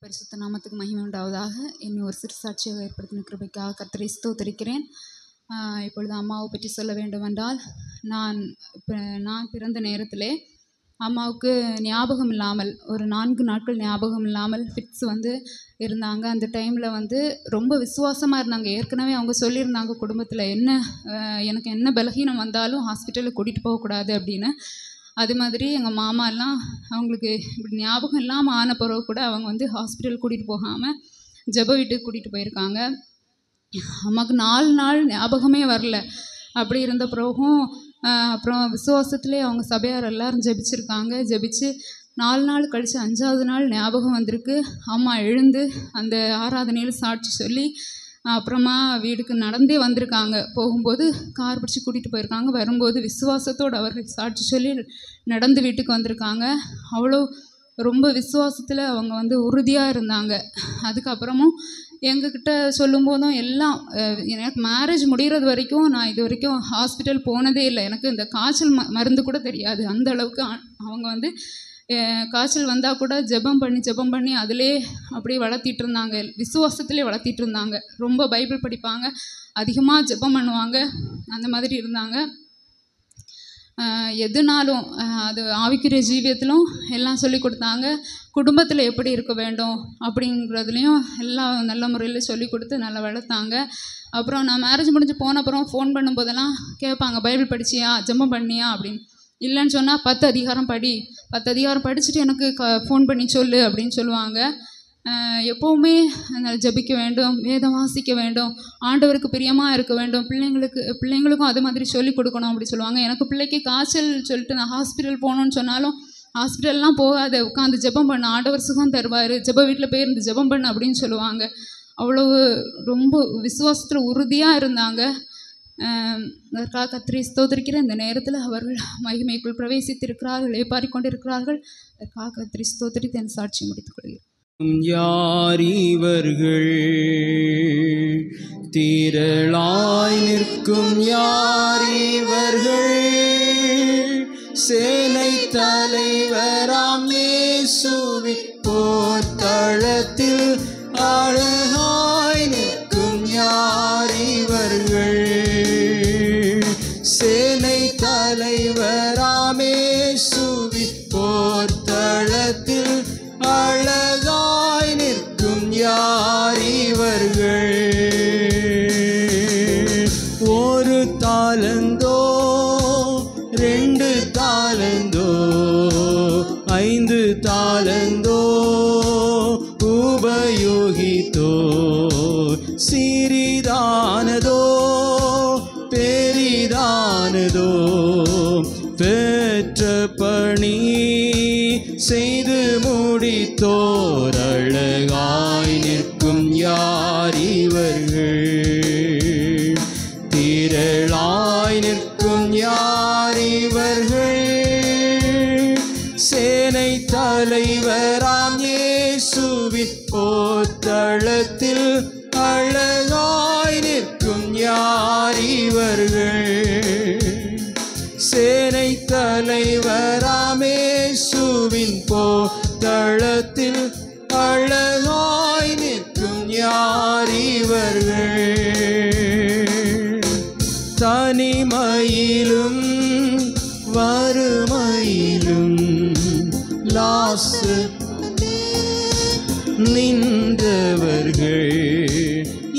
பரிசுத்த நாமத்துக்கு மகிமை உண்டாவதாக. என்னை ஒரு சிறு சாட்சியாக ஏற்படுத்தின கிருபைக்காக கர்த்தரை ஸ்தோத்திரிக்கிறேன். இப்பொழுது அம்மாவை பற்றி சொல்ல வேண்டுமென்றால், நான் பிறந்த நேரத்திலே அம்மாவுக்கு ஞாபகம் இல்லாமல் ஒரு 4 நாட்கள் ஞாபகம் இல்லாமல் ஃபிட்ஸ் இருந்தாங்க. அந்த டைமில் ரொம்ப விசுவாசமாக இருந்தாங்க. ஏற்கனவே அவங்க சொல்லியிருந்தாங்க குடும்பத்தில், எனக்கு என்ன பலகீனம் வந்தாலும் ஹாஸ்பிட்டலுக்கு கூட்டிகிட்டு போகக்கூடாது அப்படின்னு. அது மாதிரி எங்கள் மாமா எல்லாம் அவங்களுக்கு இப்படி ஞாபகம் இல்லாமல் ஆன பிறகு கூட அவங்க ஹாஸ்பிட்டல் கூட்டிகிட்டு போகாமல் ஜெப வீட்டுக்கு கூட்டிகிட்டு போயிருக்காங்க. அம்மாவுக்கு 4 நாள் ஞாபகமே வரல. அப்படி இருந்த பிறகும் அப்புறம் விசுவாசத்துலேயே அவங்க சபையார் எல்லோரும் ஜெபிச்சிருக்காங்க. ஜெபிச்சு 4 நாள் கழித்து 5ஆவது நாள் ஞாபகம் வந்திருக்கு. அம்மா எழுந்து அந்த ஆராதனையில் சாட்சி சொல்லி அப்புறமா வீட்டுக்கு நடந்தே வந்திருக்காங்க. போகும்போது கார் பிடிச்சி கூட்டிகிட்டு போயிருக்காங்க. வரும்போது விசுவாசத்தோடு அவர்கள் சாட்சி சொல்லி நடந்து வீட்டுக்கு வந்திருக்காங்க. அவ்வளோ ரொம்ப விசுவாசத்தில் அவங்க உறுதியாக இருந்தாங்க. அதுக்கப்புறமும் எங்ககிட்ட சொல்லும்போதும் எல்லாம், எனக்கு மேரேஜ் முடிகிறது வரைக்கும் நான் இது வரைக்கும் ஹாஸ்பிட்டல் போனதே இல்லை. எனக்கு இந்த காய்ச்சல் மருந்து கூட தெரியாது. அந்த அளவுக்கு அவங்க காய்ச்சல் வந்தால் கூட ஜெபம் பண்ணி அதிலே அப்படியே வளர்த்திட்டு இருந்தாங்க. விசுவாசத்திலே வளர்த்திட்டு இருந்தாங்க. ரொம்ப பைபிள் படிப்பாங்க, அதிகமாக ஜெபம் பண்ணுவாங்க. அந்த மாதிரி இருந்தாங்க. எதுனாலும் அது ஆவிக்குரிய ஜீவியத்திலும் எல்லாம் சொல்லி கொடுத்தாங்க. குடும்பத்தில் எப்படி இருக்க வேண்டும் அப்படிங்கிறதுலையும் எல்லாம் நல்ல முறையில் சொல்லி கொடுத்து நல்லா வளர்த்தாங்க. அப்புறம் நான் மேரேஜ் முடிஞ்சு போன அப்புறம் ஃபோன் பண்ணும்போதெல்லாம் கேட்பாங்க, பைபிள் படிச்சியா, ஜெபம் பண்ணியா அப்படின்னு. இல்லைன்னு சொன்னால் 10 அதிகாரம் படி, 10 அதிகாரம் படிச்சுட்டு எனக்கு ஃபோன் பண்ணி சொல்லு அப்படின்னு சொல்லுவாங்க. எப்போவுமே ஜெபிக்க வேண்டும், வேதம் வாசிக்க வேண்டும், ஆண்டவருக்கு பிரியமாக இருக்க வேண்டும், பிள்ளைங்களுக்கும் அது மாதிரி சொல்லிக் கொடுக்கணும் அப்படி சொல்லுவாங்க. எனக்கு பிள்ளைக்கு காய்ச்சல் சொல்லிட்டு நான் ஹாஸ்பிட்டல் போகணுன்னு சொன்னாலும், ஹாஸ்பிட்டல்லாம் போகாத, உட்காந்து ஜெபம் பண்ண, ஆண்டவர் சுகம் தருவார், ஜெப வீட்டில் போயிருந்து ஜெபம் பண்ணு அப்படின்னு சொல்லுவாங்க. அவ்வளவு ரொம்ப விசுவாசத்தில் உறுதியாக இருந்தாங்க. அதற்காக கர்த்தரை ஸ்தோத்திரிக்கிறேன். இந்த நேரத்தில் அவர்கள் மகிமைக்குள் பிரவேசித்திருக்கிறார்கள், ஏப்பாறிக்கொண்டிருக்கிறார்கள். அதற்காக கர்த்தரை ஸ்தோத்திரித்து என் சாட்சி முடித்துக் கொள்கிறேன். யார் இவர்கள்? திரளாய் நிற்கும் யார் இவர்கள்? சேனை தலைவராம் இயேசுவின் போர்த்தளத்தில் அழகாய் நிற்கும் யார் இவர்கள்? சேனை தலைவராம் இயேசுவின் போர்த்தளத்தில் அழகாய் நிற்கும் யார் இவர்கள்? ஒரு தாலந்தோ, 2 தாலந்தோ, 5 தாலந்தோ உபயோகித்தோ, சிறிதானதோ பெரிதானதோ, பெற்ற பணி செய்து முடித்தோர் அழகாய் நிற்கும் யார் இவர்கள்? திரளாய் நிற்கும் யார் இவர்கள்? சேனை தலைவராம் இயேசுவின் போர்த்தளத்தில் அழகாய் நிற்கும் யார் இவர்கள்? சேனை தலைவராம் இயேசுவின் போர்த்தளத்தில் அழகாய் நிற்கும் யார் இவர்கள்? தனிமையிலும் வறுமையிலும் லாசு நின்றவர்கள்,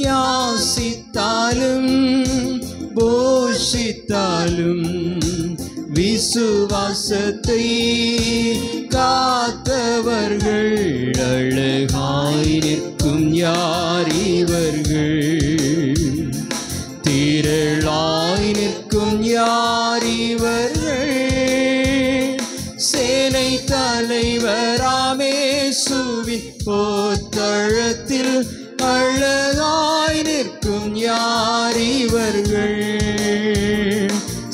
யாசித்தாலும் போஷித்தாலும் விசுவாசத்தை காத்தவர்கள் அழகாய் நிற்கும் யார் இவர்கள்? திரளாய் நிற்கும் யார் இவர்கள்? சேனை தலைவராம் இயேசுவின் போர்த்தளத்தில் அழகாய் நிற்கும் யார் இவர்கள்?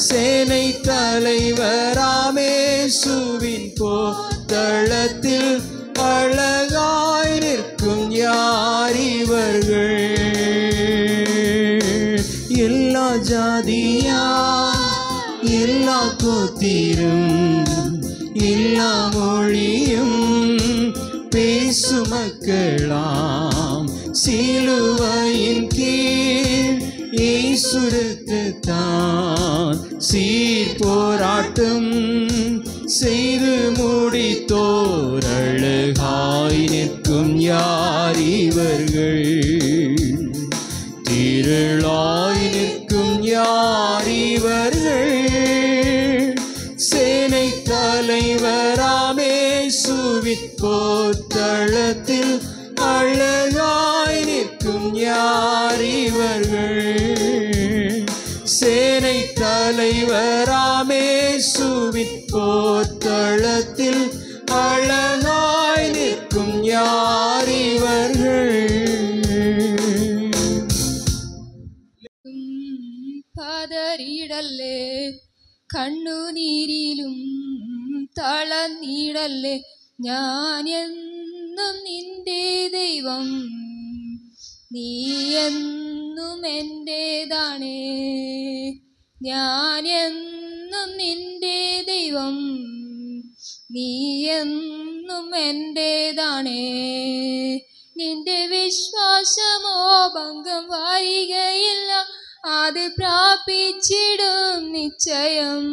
சேனை தலைவராம் இயேசுவின் போர்த்தளத்தில் அழகாய் நிற்கும் யார் இவர்கள்? எல்லா ஜாதியா, எல்லா கோத்திரம், எல்லா மொழியும் பேச சுமக்கலாம். சிலுவையின் கீழ் ஈசுருக்கு தான் சீர் போராட்டம் செய்து முடித்தோர் அழகாய் நிற்கும் யார் இவர்கள்? திரளாய் நிற்கும் யார் இவர்கள்? சேனை தலைவராமேசுவின் போர்த்தளத்தில் அழகாய் நிற்கும் யார் இவர்கள்? சேனை தலைவராமேசுவின் போர்த்தளத்தில் அழகாய் நிற்கும் யார் இவர்கள்? പതറിയിടല്ലേ കണ്ണുനീരിലും തളർന്നിടല്ലേ ഞാൻ എന്നും നിന്റെ ദൈവം നീ എന്നും എൻ്റേതാണ് ഞാൻ എന്നും നിന്റെ ദൈവം നീ എന്നും എൻ്റേതാണ് നിന്റെ വിശ്വാസമോ ഭംഗം വരികയില്ല അത് പ്രാപിച്ചിടും നിശ്ചയം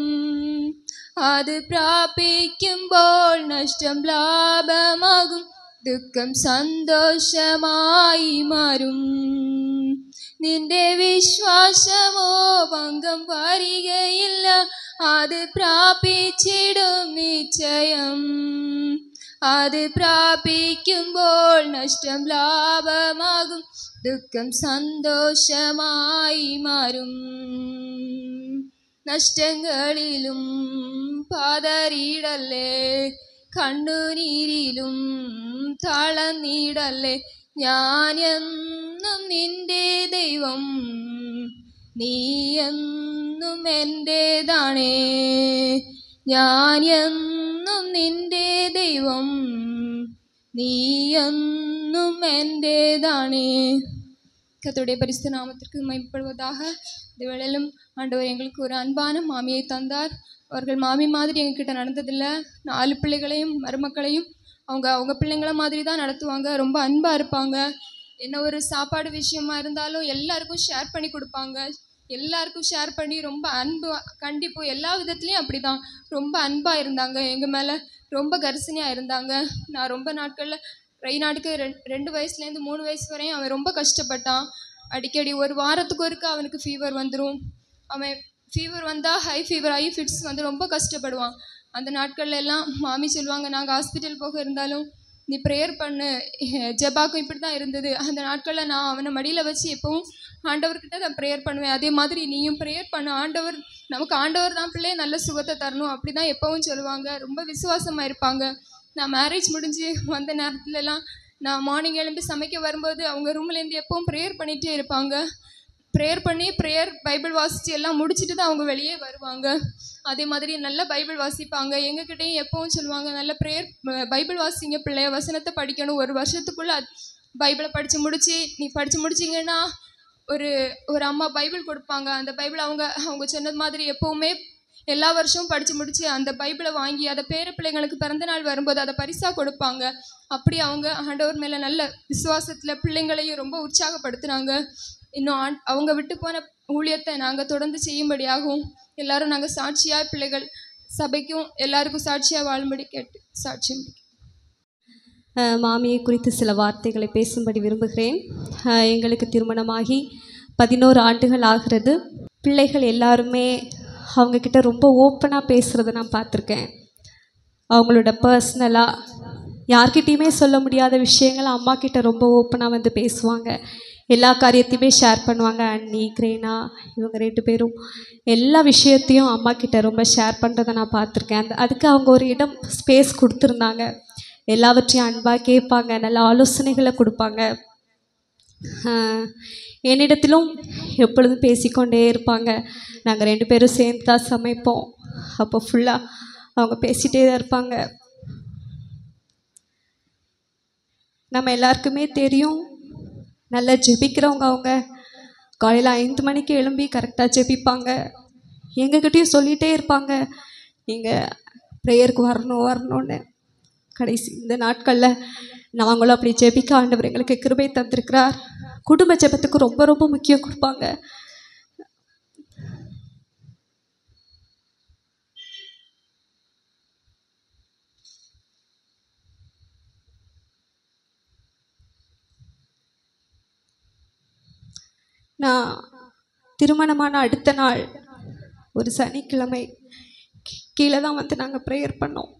അത് പ്രാപിക്കുമ്പോൾ നഷ്ടം ലാഭമാകും ദുഃഖം സന്തോഷമായി മാറും നിന്റെ വിശ്വാസമോ ഭംഗം വരികയില്ല അത് പ്രാപിച്ചിടും നിശ്ചയം അത് പ്രാപിക്കുമ്പോൾ നഷ്ടം ലാഭമാകും ദുഃഖം സന്തോഷമായി മാറും നഷ്ടങ്ങളിലും പതറിയിടല്ലേ കണ്ണുനീരിലും തളർന്നിടല്ലേ ഞാൻ എന്നും നിന്റെ ദൈവം നീ എന്നും എൻ്റേതാണ് ഞാൻ എന്നും നിന്റെ ദൈവം നീ എന്നും എൻ്റേതാണ്. கர்த்தருடைய பரிசுத்த நாமத்திற்கு மகிமைப்படுவதாக. இந்த வேளையிலும் ஆண்டவர் எங்களுக்கு ஒரு அன்பான மாமியை தந்தார். அவர்கள் மாமி மாதிரி எங்ககிட்ட நடந்ததில்லை. 4 பிள்ளைகளையும் மருமக்களையும் அவங்க பிள்ளைங்கள மாதிரி தான் நடத்துவாங்க. ரொம்ப அன்பாக இருப்பாங்க. என்ன ஒரு சாப்பாடு விஷயமா இருந்தாலும் எல்லாருக்கும் ஷேர் பண்ணி கொடுப்பாங்க. எல்லாருக்கும் ஷேர் பண்ணி ரொம்ப அன்பு கண்டிப்பு எல்லா விதத்துலேயும் அப்படி தான் ரொம்ப அன்பாக இருந்தாங்க. எங்கள் மேலே ரொம்ப கரிசனையாக இருந்தாங்க. நான் ரொம்ப நாட்களில் ரெய்னாடுக்கு 2 வயசுலேருந்து 3 வயசு வரையும் அவன் ரொம்ப கஷ்டப்பட்டான். அடிக்கடி ஒரு வாரத்துக்கு ஒருக்கா அவனுக்கு ஃபீவர் வந்துடும். அவன் ஃபீவர் வந்தால் ஹை ஃபீவர் ஆகி ஃபிட்ஸ் வந்து ரொம்ப கஷ்டப்படுவான். அந்த நாட்களில் எல்லாம் மாமி சொல்லுவாங்க, நாங்கள் ஹாஸ்பிட்டல் போக இருந்தாலும் நீ ப்ரேயர் பண்ணு. ஜெபாக்கும் இப்படி தான் இருந்தது. அந்த நாட்களில் நான் அவனை மடியில் வச்சு எப்பவும் ஆண்டவர்கிட்ட நான் ப்ரேயர் பண்ணுவேன். அதே மாதிரி நீயும் ப்ரேயர் பண்ணு, ஆண்டவர் தான் பிள்ளைய நல்ல சுகத்தை தரணும் அப்படி தான் எப்பவும் சொல்லுவாங்க. ரொம்ப விசுவாசமாக இருப்பாங்க. நான் மேரேஜ் முடிஞ்சு வந்த நேரத்துலலாம் நான் மார்னிங் எழும்பி சமைக்க வரும்போது அவங்க ரூம்லேருந்து எப்பவும் ப்ரேயர் பண்ணிகிட்டே இருப்பாங்க. ப்ரேயர் பண்ணி பைபிள் வாசித்து எல்லாம் முடிச்சுட்டு தான் அவங்க வெளியே வருவாங்க. அதே மாதிரி நல்லா பைபிள் வாசிப்பாங்க. எங்ககிட்டையும் எப்பவும் சொல்லுவாங்க, நல்ல பைபிள் வாசிங்க பிள்ளைய, வசனத்தை படிக்கணும். 1 வருஷத்துக்குள்ளே பைபிளை நீ படித்து முடிச்சிங்கன்னா ஒரு அம்மா பைபிள் கொடுப்பாங்க. அந்த பைபிள் அவங்க சொன்னது மாதிரி எப்போவுமே எல்லா வருஷமும் படித்து முடித்து அந்த பைபிளை வாங்கி அதை பேர பிள்ளைங்களுக்கு பிறந்த நாள் வரும்போது அதை பரிசாக கொடுப்பாங்க. அப்படி அவங்க ஆண்டவர் மேலே நல்ல விசுவாசத்தில் பிள்ளைங்களையும் ரொம்ப உற்சாகப்படுத்துனாங்க. இன்னும் அவங்க விட்டு போன ஊழியத்தை நாங்கள் தொடர்ந்து செய்யும்படியாகவும் எல்லாரும் நாங்கள் சாட்சியாக பிள்ளைகள் சபைக்கும் எல்லாருக்கும் சாட்சியாக வாழும்படி கேட்டு சாட்சியம் மாமியை குறித்து சில வார்த்தைகளை பேசும்படி விரும்புகிறேன். எங்களுக்கு திருமணமாகி 11 ஆண்டுகள் ஆகிறது. பிள்ளைகள் எல்லாருமே அவங்கக்கிட்ட ரொம்ப ஓப்பனாக பேசுகிறத நான் பார்த்துருக்கேன். அவங்களோட பர்சனலாக யார்கிட்டையுமே சொல்ல முடியாத விஷயங்களை அம்மா கிட்ட ரொம்ப ஓப்பனாக வந்து பேசுவாங்க. எல்லா காரியத்தையுமே ஷேர் பண்ணுவாங்க. அண்ணி, கிரேனா இவங்க 2 பேரும் எல்லா விஷயத்தையும் அம்மா கிட்ட ரொம்ப ஷேர் பண்ணுறதை நான் பார்த்துருக்கேன். அதுக்கு அவங்க ஒரு இடம் ஸ்பேஸ் கொடுத்துருந்தாங்க. எல்லாவற்றையும் அன்பாக கேட்பாங்க, நல்ல ஆலோசனைகளை கொடுப்பாங்க. என்னிடத்திலும் எப்பொழுதும் பேசிக்கொண்டே இருப்பாங்க. நாங்கள் 2 பேரும் சேர்ந்து தான் சமைப்போம். அப்போ ஃபுல்லாக அவங்க பேசிகிட்டே தான் இருப்பாங்க. நம்ம எல்லாருக்குமே தெரியும், நல்லா ஜெபிக்கிறவங்க. அவங்க காலையில் 5 மணிக்கு எழும்பி கரெக்டாக ஜெபிப்பாங்க. எங்ககிட்டையும் சொல்லிகிட்டே இருப்பாங்க, நீங்கள் ப்ரேயருக்கு வரணும்னு. கடைசி இந்த நாட்களில் நாங்களும் அப்படி ஜெபிக்க ஆண்டவர் எங்களுக்கு கிருபை தந்திருக்கிறார். குடும்ப ஜெபத்துக்கு ரொம்ப ரொம்ப முக்கியம் கொடுப்பாங்க. நான் திருமணமான அடுத்த நாள் ஒரு சனிக்கிழமை கீழே தான் வந்து நாங்கள் ப்ரேயர் பண்ணோம்.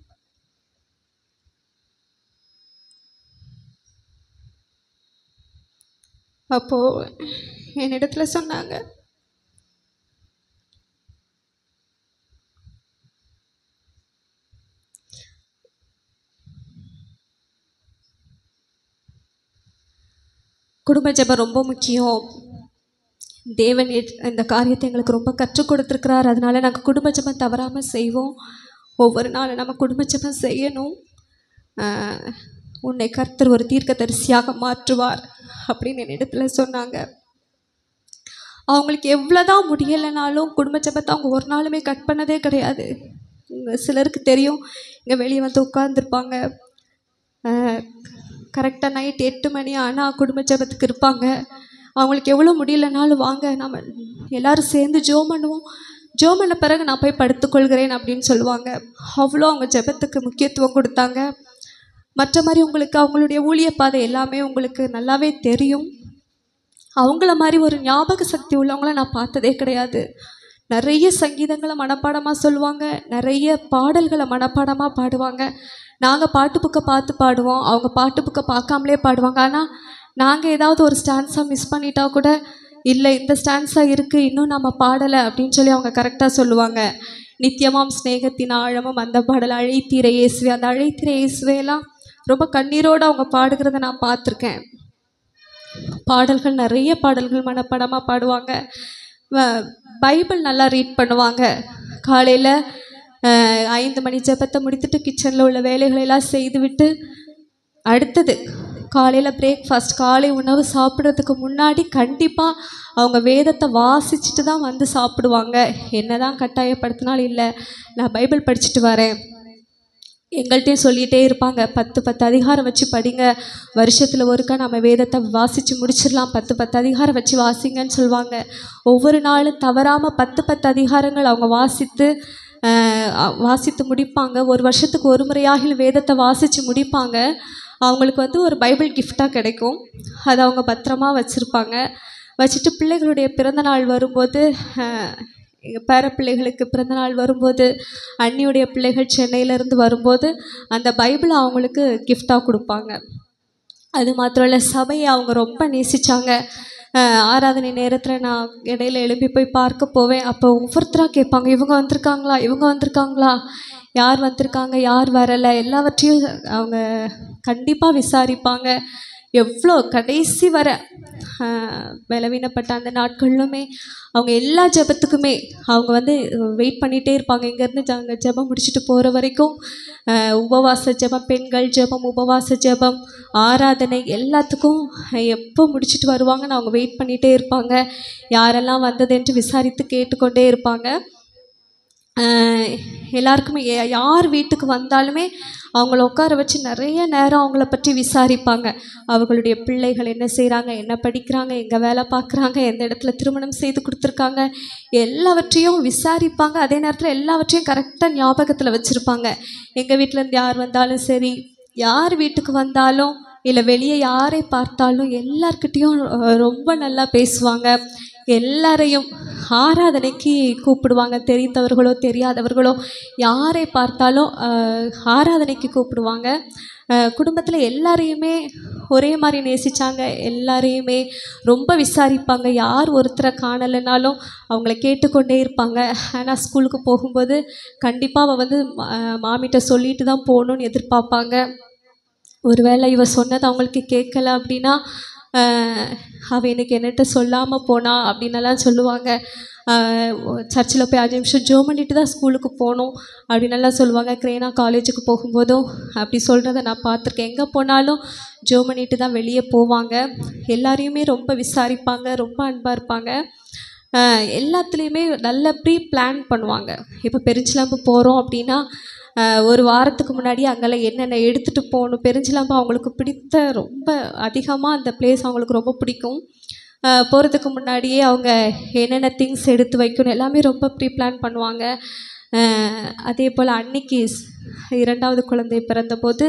அப்போது என்னிடத்துல சொன்னாங்க, குடும்ப ஜெபம் ரொம்ப முக்கியம், தேவன் இந்த காரியத்தை எங்களுக்கு ரொம்ப கற்றுக் கொடுத்துருக்கிறார், அதனால நாங்கள் குடும்ப ஜெபம் தவறாமல் செய்வோம், ஒவ்வொரு நாளும் நம்ம குடும்ப ஜெபம் செய்யணும், உன்னை கர்த்தர் ஒரு தீர்க்கதரிசியாக மாற்றுவார் அப்படின்னு என்னிடத்துல சொன்னாங்க. அவங்களுக்கு எவ்வளோதான் முடியலைனாலும் குடும்ப ஜெபத்தை அவங்க ஒரு நாளுமே கட் பண்ணதே கிடையாது. சிலருக்கு தெரியும், இங்கே வெளியே வந்து உட்காந்துருப்பாங்க, கரெக்டாக நைட் 8 மணி ஆனால் குடும்ப ஜெபத்துக்கு இருப்பாங்க. அவங்களுக்கு எவ்வளோ முடியலைனாலும் வாங்க நம்ம எல்லோரும் சேர்ந்து ஜெபம் பண்ணுவோம், ஜெபம் பண்ண பிறகு நான் போய் படுத்துக்கொள்கிறேன் அப்படின்னு சொல்லுவாங்க. அவ்வளோ அவங்க ஜெபத்துக்கு முக்கியத்துவம் கொடுத்தாங்க. மற்ற மாதிரி உங்களுக்கு அவங்களுடைய ஊழிய பாதை எல்லாமே உங்களுக்கு நல்லாவே தெரியும். அவங்கள மாதிரி ஒரு ஞாபக சக்தி உள்ளவங்கள நான் பார்த்ததே கிடையாது. நிறைய சங்கீதங்களை மனப்பாடமாக சொல்லுவாங்க, நிறைய பாடல்களை மனப்பாடமாக பாடுவாங்க. நாங்கள் பாட்டு புக்கை பார்த்து பாடுவோம், அவங்க பாட்டு புக்கை பார்க்காமலே பாடுவாங்க. ஆனால் நாங்கள் ஏதாவது ஒரு ஸ்டான்ஸாக மிஸ் பண்ணிட்டா கூட, இல்லை இந்த ஸ்டான்ஸாக இருக்குது இன்னும் நம்ம பாடலை அப்படின்னு சொல்லி அவங்க கரெக்டாக சொல்லுவாங்க. நித்தியமாம் ஸ்நேகத்தின் ஆழமும் அந்த பாடல், அழைத்தீரை இயேசுவே, அந்த அழைத்தீரை இயேசுவேலாம் ரொம்ப கண்ணீரோடு அவங்க பாடுகிறத நான் பார்த்துருக்கேன். பாடல்கள் நிறைய பாடல்கள் மனப்பாடமாக பாடுவாங்க. பைபிள் நல்லா ரீட் பண்ணுவாங்க. காலையில் 5 மணி ஜெபத்தை முடித்துட்டு கிச்சனில் உள்ள வேலைகளெல்லாம் செய்துவிட்டு அடுத்தது காலையில் பிரேக்ஃபாஸ்ட், காலை உணவு சாப்பிட்றதுக்கு முன்னாடி கண்டிப்பாக அவங்க வேதத்தை வாசிச்சுட்டு தான் வந்து சாப்பிடுவாங்க. என்ன தான் கட்டாயப்படுத்தினாலும், இல்லை நான் பைபிள் படிச்சுட்டு வரேன், எங்கள்கிட்டையும் சொல்லிகிட்டே இருப்பாங்க, 10 அதிகாரம் வச்சு படிங்க, வருஷத்தில் ஒருக்கா நம்ம வேதத்தை வாசித்து முடிச்சிடலாம், 10 அதிகாரம் வச்சு வாசிங்கன்னு சொல்லுவாங்க. ஒவ்வொரு நாளும் தவறாமல் 10 அதிகாரங்கள் அவங்க வாசித்து முடிப்பாங்க. ஒரு வருஷத்துக்கு ஒரு முறையாக வேதத்தை வாசித்து முடிப்பாங்க. அவங்களுக்கு வந்து ஒரு பைபிள் கிஃப்டாக கிடைக்கும், அதை அவங்க பத்திரமா வச்சுருப்பாங்க. வச்சுட்டு பிள்ளைகளுடைய பிறந்தநாள் வரும்போது, எங்கள் பேர பிள்ளைகளுக்கு பிறந்தநாள் வரும்போது, அண்ணியுடைய பிள்ளைகள் சென்னையிலேருந்து வரும்போது அந்த பைபிளை அவங்களுக்கு கிஃப்டாக கொடுப்பாங்க. அது மாத்திரம் இல்லை, சபையை அவங்க ரொம்ப நேசித்தாங்க. ஆராதனை நேரத்தில் நான் இடையில எழுப்பி போய் பார்க்க போவேன். அப்போ ஒவ்வொருத்தராக கேட்பாங்க, இவங்க வந்திருக்காங்களா, யார் வந்திருக்காங்க, யார் வரலை, எல்லாவற்றையும் அவங்க கண்டிப்பாக விசாரிப்பாங்க. எவ்வளோ கடைசி வர பலவீனப்பட்ட அந்த நாட்களிலுமே அவங்க எல்லா ஜெபத்துக்குமே அவங்க வந்து வெயிட் பண்ணிகிட்டே இருப்பாங்க. இங்கேருந்து அங்கே ஜெபம் முடிச்சுட்டு போகிற வரைக்கும் உபவாச ஜெபம், பெண்கள் ஜெபம், உபவாச ஜெபம், ஆராதனை எல்லாத்துக்கும் எப்போ முடிச்சுட்டு வருவாங்கன்னு அவங்க வெயிட் பண்ணிகிட்டே இருப்பாங்க. யாரெல்லாம் வந்ததென்று விசாரித்து கேட்டுக்கொண்டே இருப்பாங்க. எல்லாருக்குமே யார் வீட்டுக்கு வந்தாலுமே அவங்கள உட்கார வச்சு நிறைய நேரம் அவங்கள பற்றி விசாரிப்பாங்க. அவர்களுடைய பிள்ளைகள் என்ன செய்கிறாங்க, என்ன படிக்கிறாங்க, எங்கே வேலை பார்க்குறாங்க, எந்த இடத்துல திருமணம் செய்து கொடுத்துருக்காங்க, எல்லாவற்றையும் விசாரிப்பாங்க. அதே நேரத்தில் எல்லாவற்றையும் கரெக்டாக ஞாபகத்தில் வச்சுருப்பாங்க. எங்கள் வீட்டிலேருந்து யார் வந்தாலும் சரி, யார் வீட்டுக்கு வந்தாலும் இல்லை வெளியே யாரை பார்த்தாலும் எல்லார்கிட்டேயும் ரொம்ப நல்லா பேசுவாங்க. எல்லாரையும் ஆராதனைக்கு கூப்பிடுவாங்க. தெரிந்தவர்களோ தெரியாதவர்களோ யாரை பார்த்தாலும் ஆராதனைக்கு கூப்பிடுவாங்க. குடும்பத்தில் எல்லாரையுமே ஒரே மாதிரி நேசித்தாங்க. எல்லாரையுமே ரொம்ப விசாரிப்பாங்க. யார் ஒருத்தரை காணலைனாலும் அவங்கள கேட்டுக்கொண்டே இருப்பாங்க. ஆனால் ஸ்கூலுக்கு போகும்போது கண்டிப்பாக அவள் வந்து மாமிகிட்ட சொல்லிட்டு தான் போகணுன்னு எதிர்பார்ப்பாங்க. ஒருவேளை இவ சொன்னது அவங்களுக்கு கேட்கல அப்படின்னா, அவள் எனக்கு என்னட்ட சொல்லாமல் போனா அப்படின்னலாம் சொல்லுவாங்க. சர்ச்சில் போய் 5 நிமிஷம் ஜெபம் பண்ணிட்டு தான் ஸ்கூலுக்கு போகணும் அப்படின்னலாம் சொல்லுவாங்க. கிரேனா காலேஜுக்கு போகும்போதும் அப்படி சொல்கிறத நான் பார்த்துருக்கேன். எங்கே போனாலும் ஜெபம் பண்ணிட்டு தான் வெளியே போவாங்க. எல்லாரையுமே ரொம்ப விசாரிப்பாங்க, ரொம்ப அன்பாக இருப்பாங்க. எல்லாத்துலேயுமே நல்ல ப்ரீ பிளான் பண்ணுவாங்க. இப்போ பெருஞ்சிலம்பு போகிறோம் அப்படின்னா ஒரு வாரத்துக்கு முன்னாடி அங்கெல்லாம் என்னென்ன எடுத்துகிட்டு போகணும், பெருஞ்சிலாம்பு அவங்களுக்கு பிடித்த ரொம்ப அதிகமாக அந்த பிளேஸ் அவங்களுக்கு ரொம்ப பிடிக்கும். போகிறதுக்கு முன்னாடியே அவங்க என்னென்ன திங்ஸ் எடுத்து வைக்கணும் எல்லாமே ரொம்ப ப்ரீ பிளான் பண்ணுவாங்க. அதே போல் அன்னைக்கு 2வது குழந்தை பிறந்தபோது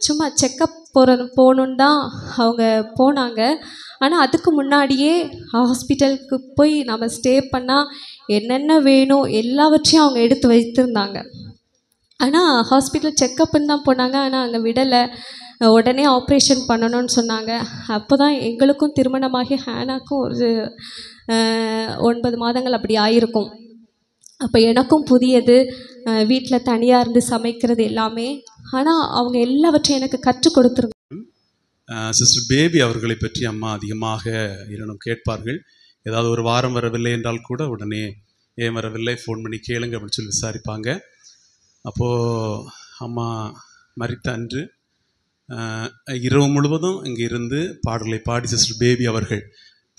சும்மா செக்கப் போகணுன்னு தான் அவங்க போனாங்க. ஆனால் அதுக்கு முன்னாடியே ஹாஸ்பிட்டலுக்கு போய் நம்ம ஸ்டே பண்ணால் என்னென்ன வேணும் எல்லாவற்றையும் அவங்க எடுத்து வைத்திருந்தாங்க. ஆனால் ஹாஸ்பிட்டல் செக்கப்புன்னு தான் போனாங்க. ஆனால் அங்கே விடலை, உடனே ஆப்ரேஷன் பண்ணணும்னு சொன்னாங்க. அப்போ தான் எங்களுக்கும் திருமணமாகி ஹேனாக்கும் ஒரு 9 மாதங்கள் அப்படி ஆயிருக்கும். அப்போ எனக்கும் புதியது, வீட்டில் தனியாக இருந்து சமைக்கிறது எல்லாமே. ஆனால் அவங்க எல்லாவற்றையும் எனக்கு கற்றுக் கொடுத்துருங்க. சிஸ்டர் பேபி அவர்களை பற்றி அம்மா அதிகமாக இன்னும் கேட்பார்கள். ஏதாவது ஒரு வாரம் வரவில்லை என்றால் கூட உடனே ஏன் வரவில்லை, ஃபோன் பண்ணி கேளுங்க அப்படின்னு சொல்லி விசாரிப்பாங்க. அப்போது அம்மா மரித்த அன்று இரவு முழுவதும் இங்கே இருந்து பாடலை பாடி சிஸ்டர் பேபி அவர்கள்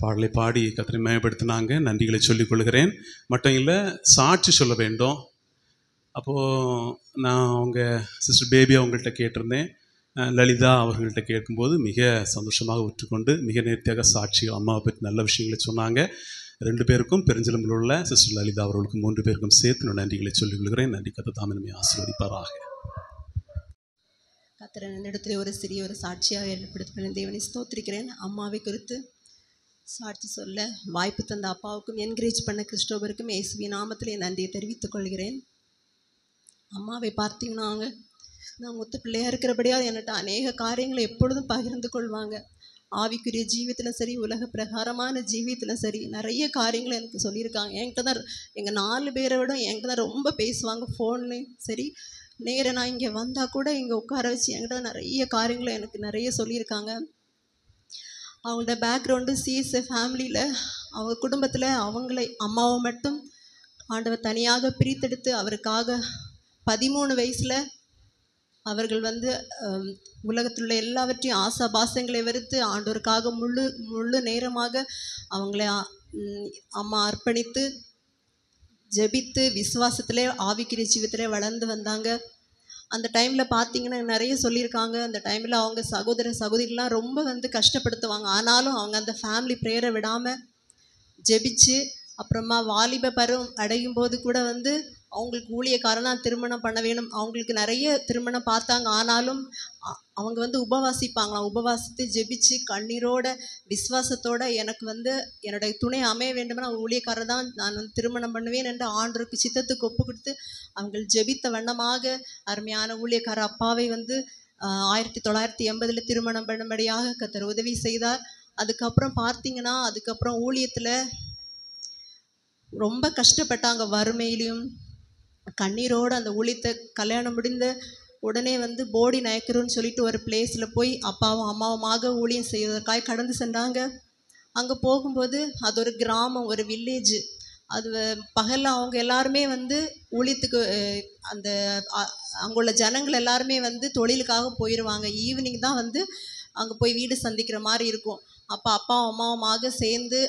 பாடலை பாடி கர்த்தரை மகிமைப்படுத்தினாங்க. நன்றிகளை சொல்லிக் கொள்கிறேன். மட்டும் இல்லை, சாட்சி சொல்ல வேண்டும். அப்போது நான் அவங்க சிஸ்டர் பேபி அவங்கள்ட்ட கேட்டிருந்தேன். லலிதா அவர்கள்ட்ட கேட்கும்போது மிக சந்தோஷமாக ஒற்றுக்கொண்டு மிக நேர்த்தியாக சாட்சிகள் அம்மாவை பற்றி நல்ல விஷயங்களை சொன்னாங்க. 2 பேருக்கும் பெருஞ்சிலம்பில் உள்ள சிஸ்டர் லலிதா அவர்களுக்கும் 3 பேருக்கும் சேர்த்து நான் நன்றிகளை சொல்லிக் கொள்கிறேன். நன்றி. கர்த்தர் தாமே நம்மை ஆசீர்வதிப்பாராக. கர்த்தர் என்னிடத்தில் ஒரு சிறிய ஒரு சாட்சியாக ஏற்படுத்தின தேவனை ஸ்தோத்திரிக்கிறேன். அம்மாவை குறித்து சாட்சி சொல்ல வாய்ப்பு தந்த அப்பாவுக்கும் என்கரேஜ் பண்ண கிறிஸ்டோபருக்கும் இயேசுவின் நாமத்தில் என் நன்றியை தெரிவித்துக் கொள்கிறேன். அம்மாவை பார்த்தீங்கன்னா நான் முத்து பிள்ளையாக இருக்கிறபடியாக என்கிட்ட அநேக காரியங்களை எப்பொழுதும் பகிர்ந்து கொள்வாங்க. ஆவிக்குரிய ஜீவியத்தில் சரி, உலக பிரகாரமான ஜீவியத்தில் சரி, நிறைய காரியங்களை எனக்கு சொல்லியிருக்காங்க. என்கிட்ட தான் எங்கள் 4 பேரை விட என்கிட்ட தான் ரொம்ப பேசுவாங்க. ஃபோன்லேயும் சரி, நேராக நான் இங்கே வந்தால் கூட இங்கே உட்கார வச்சு என்கிட்ட நிறைய காரியங்களை எனக்கு நிறைய சொல்லியிருக்காங்க. அவங்களோட பேக்ரவுண்டு சிஎஸ்ஐ ஃபேமிலியில் அவங்க குடும்பத்தில் அவங்களை அம்மாவை மட்டும் ஆண்டவர் தனியாக பிரித்தெடுத்து அவருக்காக 13 வயசில் அவர்கள் உலகத்தில் உள்ள எல்லாவற்றையும் ஆசாபாசங்களை வெறுத்து ஆண்டவருக்காக முழு நேரமாக அவங்களை அம்மா அர்ப்பணித்து ஜெபித்து விசுவாசத்திலே ஆவிக்குரிய ஜீவியத்திலே வளர்ந்து வந்தாங்க. அந்த டைமில் பார்த்தீங்கன்னா நிறைய சொல்லியிருக்காங்க. அந்த டைமில் அவங்க சகோதரிகள்லாம் ரொம்ப கஷ்டப்படுத்துவாங்க. ஆனாலும் அவங்க அந்த ஃபேமிலி ப்ரேயரை விடாமல் ஜெபிச்சு அப்புறமா வாலிப பருவம் அடையும் போது கூட அவங்களுக்கு ஊழியக்காரனாக திருமணம் பண்ண வேணும். அவங்களுக்கு நிறைய திருமணம் பார்த்தாங்க. ஆனாலும் அவங்க உபவாசிப்பாங்களாம். உபவாசித்து ஜெபிச்சு கண்ணீரோட விசுவாசத்தோட எனக்கு என்னுடைய துணை அமைய வேண்டும்னா ஊழியக்காரர் தான் நான் திருமணம் பண்ணுவேன் என்று ஆண்டவருக்கு சித்தத்துக்கு ஒப்பு கொடுத்து அவங்க ஜெபித்த வண்ணமாக அருமையான ஊழியக்கார அப்பாவை 1980 திருமணம் பண்ணும்படியாக கர்த்தர் உதவி செய்தார். அதுக்கப்புறம் பார்த்தீங்கன்னா அதுக்கப்புறம் ஊழியத்தில் ரொம்ப கஷ்டப்பட்டாங்க. வறுமையிலையும் கண்ணீரோடு அந்த ஊழியத்தை கல்யாணம் முடிந்த உடனே போடி நாயக்கருன்னு சொல்லிட்டு ஒரு பிளேஸில் போய் அப்பாவும் அம்மாவுமாக ஊழியம் செய்வதற்காக கடந்து சென்றாங்க. அங்கே போகும்போது அது ஒரு கிராமம், ஒரு வில்லேஜ். அது பகலில் அவங்க எல்லாருமே ஊழியத்துக்கு அந்த அங்குள்ள ஜனங்கள் எல்லாருமே தொழிலுக்காக போயிடுவாங்க. ஈவினிங் தான் அங்கே போய் வீடு சந்திக்கிற மாதிரி இருக்கும். அப்போ அப்பாவும் அம்மாவுமாக சேர்ந்து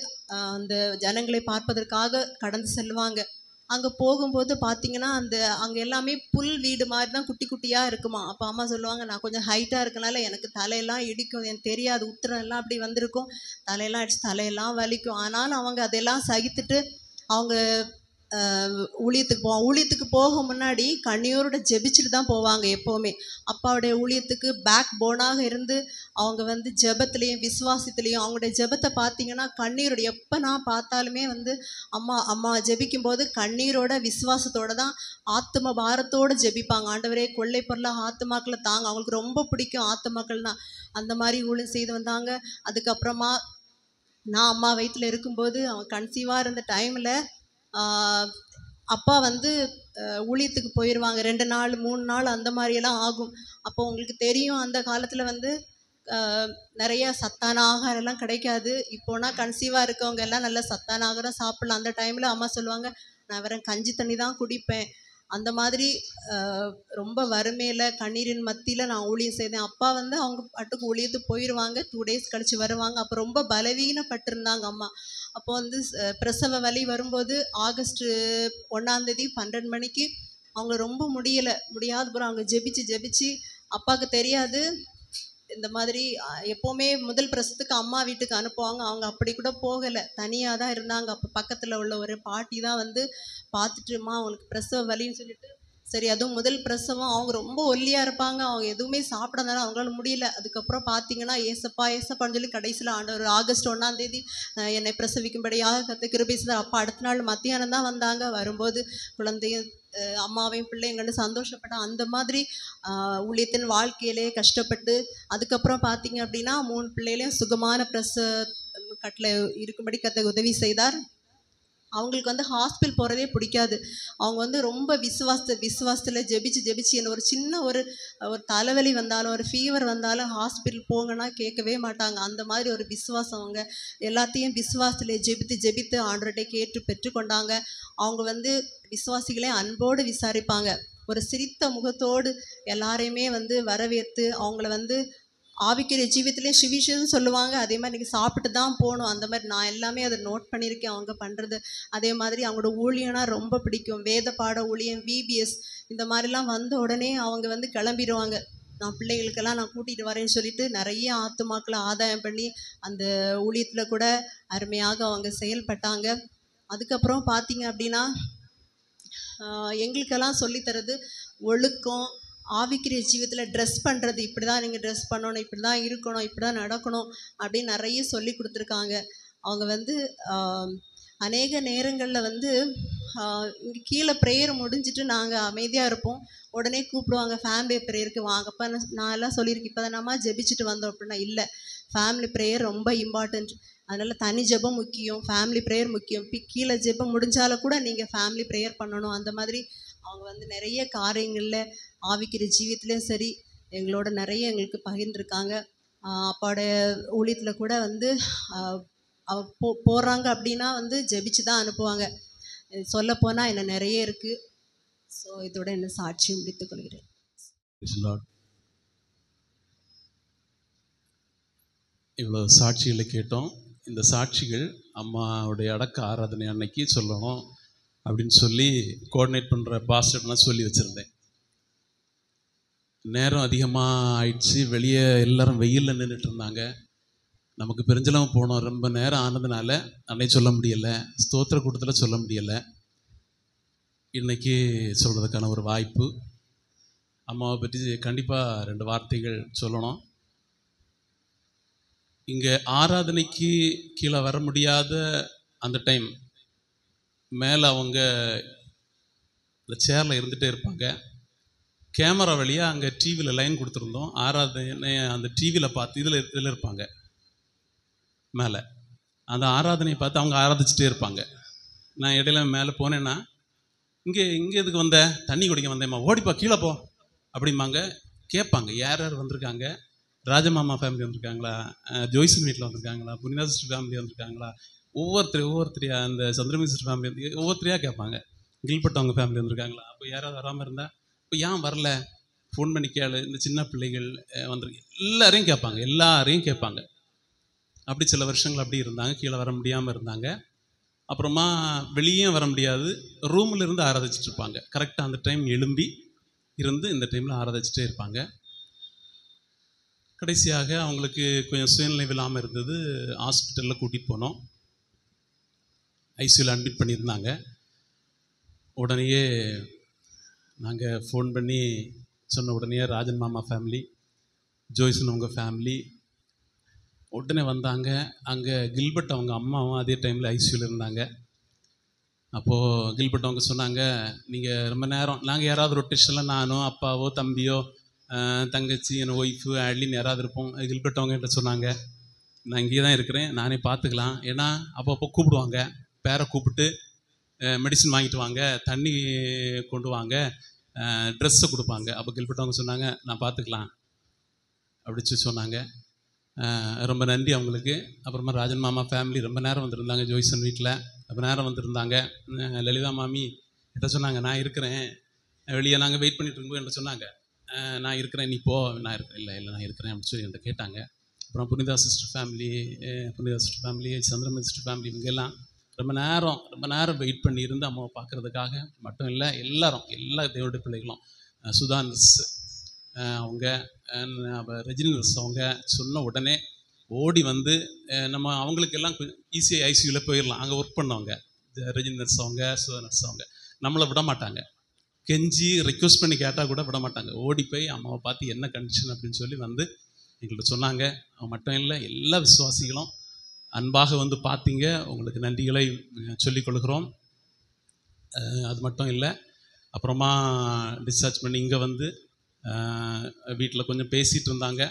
அந்த ஜனங்களை பார்ப்பதற்காக கடந்து செல்வாங்க. அங்கே போகும்போது பார்த்திங்கன்னா அங்கே எல்லாமே புல் வீடு மாதிரி தான் குட்டி குட்டியாக இருக்குமா. அப்போ அம்மா சொல்லுவாங்க, நான் கொஞ்சம் ஹைட்டாக இருக்கனால எனக்கு தலையெல்லாம் இடிக்கும், எனக்கு தெரியாது, உத்திரம் எல்லாம் அப்படி வந்திருக்கும், தலையெல்லாம் அடிச்சு தலையெல்லாம் வலிக்கும். ஆனாலும் அவங்க அதெல்லாம் சகித்துட்டு அவங்க ஊழியத்துக்கு போக முன்னாடி கண்ணீரோட ஜெபிச்சுட்டு தான் போவாங்க எப்போவுமே. அப்பாவுடைய ஊழியத்துக்கு பேக் போனாக இருந்து அவங்க ஜெபத்துலேயும் விசுவாசத்துலேயும் அவங்களுடைய ஜெபத்தை பார்த்தீங்கன்னா கண்ணீரோட எப்போ நான் பார்த்தாலுமே அம்மா ஜெபிக்கும்போது கண்ணீரோட விசுவாசத்தோடு தான் ஆத்தும பாரத்தோடு ஜெபிப்பாங்க. ஆண்டவரே கொள்ளை பொருளாக ஆத்துமாக்களை தாங்க. அவங்களுக்கு ரொம்ப பிடிக்கும் ஆத்துமாக்கள்னால். அந்த மாதிரி ஊழியம் செய்து வந்தாங்க. அதுக்கப்புறமா நான் அம்மா வயிற்றில் இருக்கும்போது அவங்க கன்சீவாக இருந்த டைமில் அப்பா ஊழியத்துக்கு போயிடுவாங்க. 2 நாள் 3 நாள் அந்த மாதிரியெல்லாம் ஆகும். அப்போ உங்களுக்கு தெரியும் அந்த காலத்தில் நிறைய சத்தான ஆகாரம்லாம் கிடைக்காது. இப்போனா கன்சீவாக இருக்கவங்க எல்லாம் நல்ல சத்தான ஆகாரம் சாப்பிட்லாம். அந்த டைமில் அம்மா சொல்லுவாங்க, நான் வேறு கஞ்சி தண்ணி தான் குடிப்பேன். அந்த மாதிரி ரொம்ப வறுமையில் கண்ணீரின் மத்தியில் நான் ஊழியம் செய்தேன். அப்பா அவங்க பாட்டுக்கு ஊழியத்துக்கு போயிடுவாங்க. 2 டேஸ் கழித்து வருவாங்க. அப்போ ரொம்ப பலவீனப்பட்டிருந்தாங்க அம்மா. அப்போ பிரசவ வலி வரும்போது ஆகஸ்ட் 1 12 மணிக்கு அவங்க ரொம்ப முடியாத பிறகு அவங்க ஜெபிச்சு அப்பாவுக்கு தெரியாது. இந்த மாதிரி எப்போவுமே முதல் பிரசவத்துக்கு அம்மா வீட்டுக்கு அனுப்புவாங்க. அவங்க அப்படி கூட போகலை, தனியாக தான் இருந்தாங்க. அப்போ பக்கத்தில் உள்ள ஒரு பாட்டி தான் வந்து பார்த்துட்டுமா அவங்களுக்கு பிரசவ வலின்னு சொல்லிட்டு, சரி அதுவும் முதல் பிரசவம், அவங்க ரொம்ப ஒல்லியாக இருப்பாங்க, அவங்க எதுவுமே சாப்பிடனால அவங்களால முடியல. அதுக்கப்புறம் பார்த்தீங்கன்னா ஏசப்பான்னு சொல்லி கடைசியில் ஆண்டவர் ஆகஸ்ட் 1 என்னை பிரசவிக்கும்படியாக கர்த்தர் கிருபை செய்தார். அப்போ அடுத்த நாள் மத்தியானம் தான் வந்தாங்க. வரும்போது குழந்தையும் அம்மாவையும் பிள்ளையும் கண்டு சந்தோஷப்பட்டேன். அந்த மாதிரி ஊழியத்தின் வாழ்க்கையிலே கஷ்டப்பட்டு அதுக்கப்புறம் பார்த்தீங்க அப்படின்னா 3 பிள்ளைகளையும் சுகமான கட்டில் இருக்கும்படி கர்த்தர் உதவி செய்தார். அவங்களுக்கு வந்து ஹாஸ்பிட்டல் போகிறதே பிடிக்காது. அவங்க வந்து ரொம்ப விசுவாசத்தில் ஜெபிச்சு என்ன ஒரு சின்ன ஒரு தலைவலி வந்தாலும் ஒரு ஃபீவர் வந்தாலும் ஹாஸ்பிட்டல் போங்கன்னா கேட்கவே மாட்டாங்க. அந்த மாதிரி ஒரு விசுவாசம். அவங்க எல்லாத்தையும் விசுவாசத்தில் ஜெபித்து ஆண்டவர்கிட்ட கேட்டு பெற்றுக்கொண்டாங்க. அவங்க வந்து விசுவாசிகளே அன்போடு விசாரிப்பாங்க. ஒரு சிரித்த முகத்தோடு எல்லாரையுமே வந்து வரவேற்று அவங்கள வந்து ஆவிக்குரிய ஜீவியத்திலே சுவிசேஷம் சொல்லுவாங்க. அதே மாதிரி நீங்கள் சாப்பிட்டு தான் போகணும். அந்த மாதிரி நான் எல்லாமே அதை நோட் பண்ணியிருக்கேன் அவங்க பண்ணுறது. அதே மாதிரி அவங்களோட ஊழியனா ரொம்ப பிடிக்கும். வேத பாட ஊழியம், VBS இந்த மாதிரிலாம் வந்த உடனே அவங்க வந்து கிளம்பிடுவாங்க. நான் பிள்ளைகளுக்கெல்லாம் நான் கூட்டிகிட்டு வரேன்னு சொல்லிட்டு நிறைய ஆத்துமாக்களை ஆதாயம் பண்ணி அந்த ஊழியத்தில் கூட அருமையாக அவங்க செயல்பட்டாங்க. அதுக்கப்புறம் பார்த்தீங்க அப்படின்னா எங்களுக்கெல்லாம் சொல்லித்தரது ஒழுக்கம், ஆவிக்குரிய ஜீவியத்தில் ட்ரெஸ் பண்ணுறது, இப்படி தான் நீங்கள் ட்ரெஸ் பண்ணணும், இப்படி தான் இருக்கணும், இப்படி தான் நடக்கணும் அப்படின்னு நிறைய சொல்லி கொடுத்துருக்காங்க. அவங்க வந்து அநேக நேரங்களில் வந்து இங்கே கீழே ப்ரேயர் முடிஞ்சிட்டு நாங்கள் அமைதியாக இருப்போம். உடனே கூப்பிடுவாங்க ஃபேமிலி ப்ரேயருக்கு வாங்க. அப்போ நான் எல்லாம் சொல்லியிருக்கேன், இப்போ தானம்மா ஜெபிச்சுட்டு வந்தோம் அப்படின்னா. இல்லை, ஃபேமிலி ப்ரேயர் ரொம்ப இம்பார்ட்டண்ட். அதனால் தனி ஜெபம் முக்கியம், ஃபேமிலி ப்ரேயர் முக்கியம். கீழே ஜெபம் முடிஞ்சாலும் கூட நீங்கள் ஃபேமிலி ப்ரேயர் பண்ணணும். அந்த மாதிரி அவங்க வந்து நிறைய காரியங்களில் ஆவிக்குரிய ஜீவியத்துலேயும் சரி எங்களோட நிறைய எங்களுக்கு பகிர்ந்துருக்காங்க. அப்பாவோட ஊழியத்தில் கூட வந்து போகிறாங்க அப்படின்னா வந்து ஜெபிச்சு தான் அனுப்புவாங்க. சொல்லப்போனால் என்ன நிறைய இருக்குது. ஸோ இதோட என்ன சாட்சியை முடித்துக் கொள்கிறேன். இவ்வளோ சாட்சிகளை கேட்டோம். இந்த சாட்சிகள் அம்மாவுடைய அடக்க ஆராதனை அன்னைக்கு சொல்லணும் அப்படின்னு சொல்லி கோஆர்டினேட் பண்ணுற பாஸ்டர்லாம் சொல்லி வச்சுருந்தேன். நேரம் அதிகமாக ஆயிடுச்சு. வெளியே எல்லோரும் வெயிலில் நின்றுட்டு இருந்தாங்க. நமக்கு பெருஞ்சளவு போனோம். ரொம்ப நேரம் ஆனதுனால அன்னைக்கு சொல்ல முடியலை, ஸ்தோத்திர கூட்டத்தில் சொல்ல முடியலை. இன்றைக்கி சொல்கிறதுக்கான ஒரு வாய்ப்பு. அம்மாவை பற்றி கண்டிப்பாக 2 வார்த்தைகள் சொல்லணும். இங்கே ஆராதனைக்கு கீழே வர முடியாத அந்த டைம் மேலே அவங்க இந்த சேரில் இருந்துகிட்டே இருப்பாங்க. கேமரா வழியாக அங்கே டிவியில் லைன் கொடுத்துருந்தோம். ஆராதனை அந்த டிவியில் பார்த்து இதில் இருப்பாங்க. மேலே அந்த ஆராதனையை பார்த்து அவங்க ஆராதிச்சுட்டே இருப்பாங்க. நான் இடையில மேலே போனேன்னா, இங்கே எதுக்கு வந்த? தண்ணி குடிக்க வந்தேம்மா, ஓடிப்பா கீழே போ அப்படிம்பாங்க. கேட்பாங்க யார் யார் வந்திருக்காங்க, ராஜமாமா ஃபேமிலி வந்திருக்காங்களா, ஜோய்சன் வீட்டில் வந்திருக்காங்களா, புனிதா சிஸ்டர் ஃபேமிலி வந்திருக்காங்களா, ஒவ்வொருத்தரையா அந்த சந்திரமி சிஸ்டர் ஃபேமிலி வந்து ஒவ்வொருத்தரையாக கேட்பாங்க. கில்பட்டவங்க ஃபேமிலி வந்திருக்காங்களா, அப்போ யாராவது வராமல் இருந்தால் இப்போ ஏன் வரல, ஃபோன் பண்ணி கேளு. இந்த சின்ன பிள்ளைகள் வந்திருக்கு, எல்லாரையும் கேட்பாங்க. அப்படி சில வருஷங்கள் அப்படி இருந்தாங்க. கீழே வர முடியாமல் இருந்தாங்க. அப்புறமா வெளியே வர முடியாது, ரூமில் இருந்து ஆராதிச்சுட்டு இருப்பாங்க. கரெக்டாக அந்த டைம் எழும்பி இருந்து இந்த டைமில் ஆராதிச்சுட்டே இருப்பாங்க. கடைசியாக அவங்களுக்கு கொஞ்சம் சுயநிலை இல்லாமல் இருந்தது. ஹாஸ்பிட்டலில் கூட்டிகிட்டு போனோம். ஐசியூவில் அட்மிட் பண்ணியிருந்தாங்க. உடனேயே நாங்கள் ஃபோன் பண்ணி சொன்ன உடனே ராஜன் மாமா ஃபேமிலி, ஜோய்சன் அவங்க ஃபேமிலி உடனே வந்தாங்க. அங்கே கில்பர்ட் அவங்க அம்மாவும் அதே டைமில் ஐசியூவில் இருந்தாங்க. அப்போது கில்பர்ட் அவங்க சொன்னாங்க, நீங்கள் ரொம்ப நேரம் நாங்கள் யாராவது ரொட்டேஷனில் நானோ அப்பாவோ தம்பியோ தங்கச்சி என் ஒய்ஃபு அள்ளின்னு யாராவது இருப்போம். கில்பர்ட் அவங்க கிட்ட சொன்னாங்க, நான் இங்கே தான் இருக்கிறேன், நானே பார்த்துக்கலாம். ஏன்னா அப்பப்போ கூப்பிடுவாங்க, பேரை கூப்பிட்டு மெடிசன் வாங்கிட்டு வாங்க, தண்ணி கொண்டு வாங்க, ட்ரெஸ்ஸை கொடுப்பாங்க. அப்போ கில்பர்ட் அவங்க சொன்னாங்க, நான் பார்த்துக்கலாம் அப்படி சொன்னாங்க. ரொம்ப நன்றி அவங்களுக்கு. அப்புறமா ராஜன் மாமா ஃபேமிலி ரொம்ப நேரம் வந்திருந்தாங்க. ஜோய்சன் வீட்டில் ரொம்ப நேரம் வந்திருந்தாங்க. லலிதா மாமி கிட்ட சொன்னாங்க, நான் இருக்கிறேன் வெளியே, நாங்கள் வெயிட் பண்ணிட்டு இருக்கோம் என்று சொன்னாங்க. நான் இருக்கிறேன், நீ போ. நான் இருக்கிறேன், இல்லை நான் இருக்கிறேன் அப்படின்னு சொல்லி என்கிட்ட கேட்டாங்க. அப்புறம் Punitha sister family, Chandramathi sister family, இவங்கெல்லாம் ரொம்ப நேரம் வெயிட் பண்ணி இருந்து அம்மாவை பார்க்குறதுக்காக மட்டும் இல்லை, எல்லா தேவனுடைய பிள்ளைகளும் சுதா நர்ஸ் அவங்க, ரஜினி நர்ஸ் அவங்க சொன்ன உடனே ஓடி வந்து நம்ம அவங்களுக்கெல்லாம் ஈஸியாக ஐசியூவில் போயிடலாம். அங்கே ஒர்க் பண்ணவங்க ரஜினி நர்ஸ் அவங்க, சுதா நர்ஸ் அவங்க நம்மளை விட மாட்டாங்க. கெஞ்சி ரிக்வெஸ்ட் பண்ணி கேட்டால் கூட விட மாட்டாங்க. ஓடி போய் அம்மாவை பார்த்து என்ன கண்டிஷன் அப்படின்னு சொல்லி வந்து எங்கள்கிட்ட சொன்னாங்க. அவங்க மட்டும் இல்லை, எல்லா விசுவாசிகளும் அன்பாக வந்து பார்த்தீங்க. உங்களுக்கு நன்றிகளை சொல்லிக்கொள்கிறோம். அது மட்டும் இல்லை, அப்புறமா டிஸ்சார்ஜ் பண்ணி இங்கே வந்து வீட்டில் கொஞ்சம் பேசிகிட்டு இருந்தாங்க.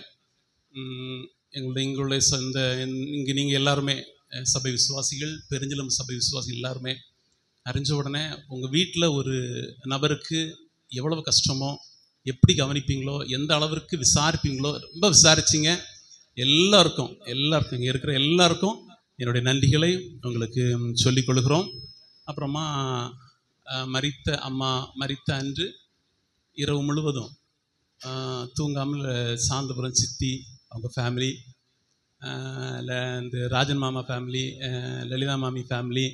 எங்களுடைய இங்கே நீங்கள் எல்லாருமே சபை விசுவாசிகள், பெருஞ்சலம் சபை விசுவாசிகள் எல்லாருமே அறிஞ்ச உடனே உங்கள் வீட்டில் ஒரு நபருக்கு எவ்வளவு கஷ்டமோ, எப்படி கவனிப்பீங்களோ, எந்த அளவிற்கு விசாரிப்பீங்களோ ரொம்ப விசாரிச்சிங்க. எல்லாருக்கும் இங்கே இருக்கிற எல்லாருக்கும் என்னுடைய நன்றிகளை உங்களுக்கு சொல்லிக்கொள்கிறோம். அப்புறமா மரித்த அன்று இரவு முழுவதும் தூங்காமல் சாந்தபுரம் சித்தி அவங்க ஃபேமிலி, இந்த ராஜன் மாமா ஃபேமிலி, லலிதா மாமி ஃபேமிலி,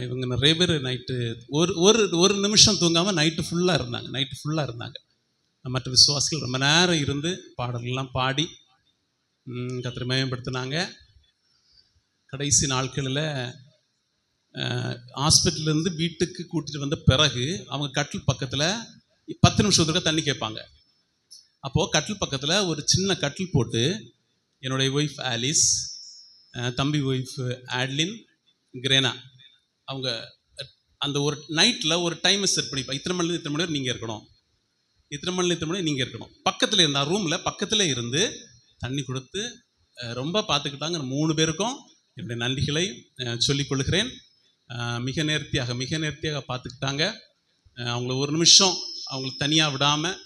இவங்க நிறைய பேர் நைட்டு ஒரு நிமிஷம் தூங்காமல் நைட்டு ஃபுல்லாக இருந்தாங்க. மற்ற விசுவாசிகள் ரொம்ப நேரம் இருந்து பாடல்கள்லாம் பாடி கர்த்தரை மகிமைப்படுத்தினாங்க. கடைசி நாட்களில் ஹாஸ்பிட்டல்லேருந்து வீட்டுக்கு கூட்டிகிட்டு வந்த பிறகு அவங்க கட்டில் பக்கத்தில் 10 நிமிஷத்துக்கு தண்ணி கேட்பாங்க. அப்போது கட்டில் பக்கத்தில் ஒரு சின்ன கட்டில் போட்டு என்னுடைய ஒய்ஃப் ஆலிஸ், தம்பி ஒய்ஃப் ஆட்லின், கிரேனா அவங்க அந்த ஒரு நைட்டில் ஒரு டைமை செட் பண்ணிப்பா. இத்தனை மணி நீங்கள் இருக்கணும், இத்தனை மணி நீங்கள் இருக்கணும். பக்கத்தில் இருந்தா ரூமில் பக்கத்தில் இருந்து தண்ணி கொடுத்து ரொம்ப பார்த்துக்கிட்டாங்க. 3 பேருக்கும் என்னுடைய நன்றிகளை சொல்லிக்கொள்கிறேன். மிக நேர்த்தியாக பார்த்துக்கிட்டாங்க. அவங்கள ஒரு நிமிஷம் அவங்கள தனியாக விடாமல்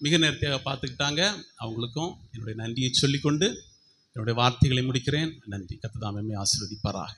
மிக நேர்த்தியாக பார்த்துக்கிட்டாங்க. அவங்களுக்கும் என்னுடைய நன்றியை சொல்லிக்கொண்டு என்னுடைய வார்த்தைகளை முடிக்கிறேன். நன்றி. கர்த்தர் தாமே ஆசீர்வதிப்பாராக.